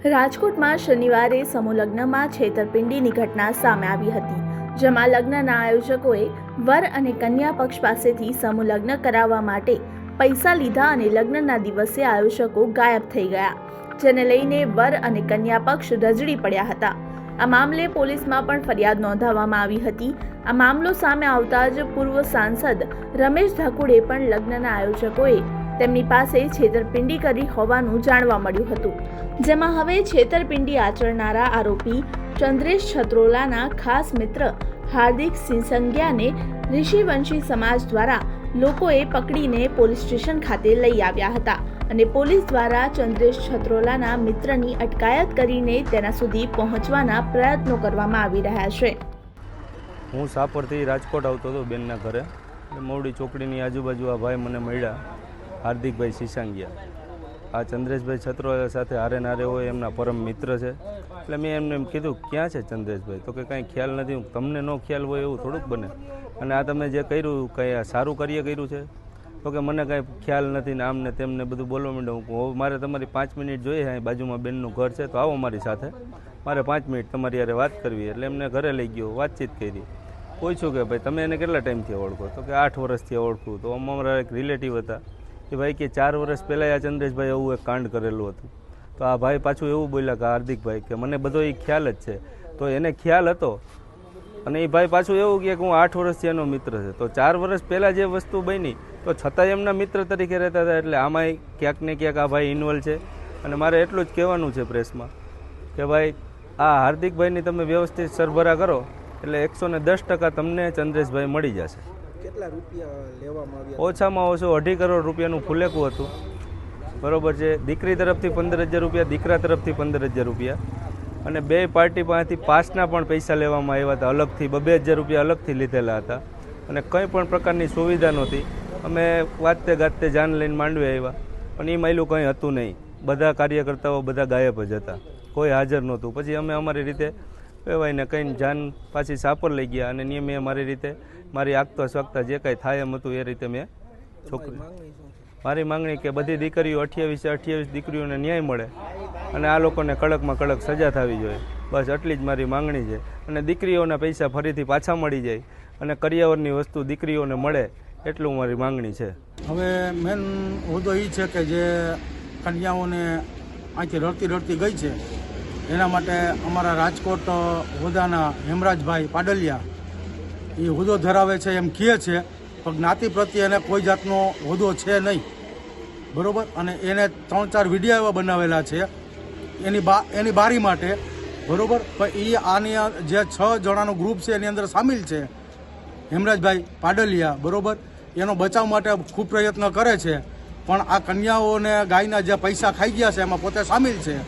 રાજકોટમાં શનિવારે સમૂહ લગ્નમાં છેતરપિંડીની ઘટના સામે આવી હતી, જેમાં લગ્નના આયોજકોએ વર અને કન્યા પક્ષ પાસેથી સમૂહ લગ્ન કરાવવા માટે પૈસા લીધા અને લગ્નના દિવસે આયોજકો ગાયબ થઈ ગયા, જેને લઈને વર અને કન્યા પક્ષ રજડી પડ્યા હતા। આ મામલે પોલીસમાં પણ ફરિયાદ નોંધાવવામાં આવી હતી। આ મામલો સામે આવતા જ પૂર્વ સાંસદ રમેશ ધાકુડે પણ લગ્નના આયોજકોએ તેમની પાસે છેતરપિંડી કરી હોવાનું જાણવા મળ્યું હતું, જેમાં હવે છેતરપિંડી આચરનારા આરોપી ચંદ્રેશ છત્રોલાના ખાસ મિત્ર હાર્દિક સિંસંગિયાને ઋષિવંશી સમાજ દ્વારા લોકોએ પકડીને પોલીસ સ્ટેશન ખાતે લઈ આવ્યા હતા અને પોલીસ દ્વારા ચંદ્રેશ છત્રોલાના મિત્રની અટકાયત કરીને તેના સુધી પહોંચવાના પ્રયત્નો કરવામાં આવી રહ્યા છે। હું સાપરથી રાજકોટ આવતો હતો બેનના ઘરે, મોવડી ચોકડીની આજુબાજુ આ ભાઈ મને મળ્યા, હાર્દિકભાઈ સિંસંગિયા। આ ચંદ્રેશભાઈ છત્રોલા સાથે હારે નારે હોય એમના પરમ મિત્ર છે। એટલે મેં એમને એમ કીધું, ક્યાં છે ચંદ્રેશભાઈ? તો કે કાંઈ ખ્યાલ નથી। તમને ન ખ્યાલ હોય એવું થોડુંક બને, અને આ તમે જે કર્યું કંઈ સારું કાર્ય કર્યું છે? તો કે મને કાંઈ ખ્યાલ નથી ને આમ ને તેમને બધું બોલવા માંડ્યું। હું મારે તમારી 5 મિનિટ જોઈએ, અહીં બાજુમાં બેનનું ઘર છે, તો આવો મારી સાથે, મારે 5 મિનિટ તમારી યારે વાત કરવી। એટલે એમને ઘરે લઈ ગયો, વાતચીત કરી, પૂછ્યું કે ભાઈ તમે એને કેટલા ટાઈમથી ઓળખો? તો કે 8 વર્ષથી ઓળખું। તો અમારા એક રિલેટિવ હતા કે ભાઈ કે 4 વર્ષ પહેલાં આ ચંદ્રેશભાઈ એવું એક કાંડ કરેલું હતું। તો આ ભાઈ પાછું એવું બોલ્યા કે હાર્દિકભાઈ કે મને બધો એ ખ્યાલ જ છે। તો એને ખ્યાલ હતો, અને એ ભાઈ પાછું એવું કે હું 8 વર્ષથી એનો મિત્ર છે। તો 4 વર્ષ પહેલાં જે વસ્તુ બની, તો છતાંય એમના મિત્ર તરીકે રહેતા હતા। એટલે આમાંય ક્યાંક ને ક્યાંક આ ભાઈ ઇન્વોલ્વ છે। અને મારે એટલું જ કહેવાનું છે પ્રેસમાં કે ભાઈ આ હાર્દિકભાઈની તમે વ્યવસ્થિત સરભરા કરો એટલે 110% તમને ચંદ્રેશભાઈ મળી જશે। કેટલા રૂપિયા લેવામાં આવ્યા? ઓછામાં ઓછું 2.5 કરોડ રૂપિયાનું ફુલેકું હતું, બરોબર છે। દીકરી તરફથી 15,000 રૂપિયા, દીકરા તરફથી 15,000 રૂપિયા, અને બે પાર્ટી પાસેથી પાસના પણ પૈસા લેવામાં આવ્યા હતા અલગથી, 2,000 રૂપિયા અલગથી લીધેલા હતા, અને કંઈ પણ પ્રકારની સુવિધા નહોતી। અમે વાતે ગાતે જાન લઈને માંડવી આવ્યા, પણ એ માયલું કંઈ હતું નહીં। બધા કાર્યકર્તાઓ બધા ગાયબ જ હતા, કોઈ હાજર નહોતું। પછી અમે અમારી રીતે કહેવાયને કંઈ જાન પાછી સાપર લઈ ગયા, અને મેં મારી રીતે મારી આગતા સ્વાગતા જે કાંઈ થાય એમ હતું એ રીતે મેં છોકરી, મારી માંગણી કે બધી દીકરીઓ 28 દીકરીઓને ન્યાય મળે, અને આ લોકોને કડકમાં કડક સજા થવી જોઈએ, બસ એટલી જ મારી માંગણી છે। અને દીકરીઓના પૈસા ફરીથી પાછા મળી જાય અને કરિયાવરની વસ્તુ દીકરીઓને મળે, એટલું મારી માંગણી છે। હવે મેન હોદ્દો એ છે કે જે કન્યાઓને અહીંથી રડતી ગઈ છે, એના માટે અમારા રાજકોટ હોદ્દાના હેમરાજભાઈ પાડલિયા એ હોદ્દો ધરાવે છે એમ કહે છે, પણ જ્ઞાતિ પ્રત્યે એને કોઈ જાતનો હોદ્દો છે નહીં, બરાબર। અને એને 3-4 વિડીયો એવા બનાવેલા છે એની બારી માટે, બરાબર। પણ એ આની જે 6 જણાનું ગ્રુપ છે એની અંદર સામેલ છે હેમરાજભાઈ પાડલિયા, બરાબર। એનો બચાવ માટે ખૂબ પ્રયત્ન કરે છે, પણ આ કન્યાઓને ગાયના જે પૈસા ખાઈ ગયા છે એમાં પોતે સામેલ છે।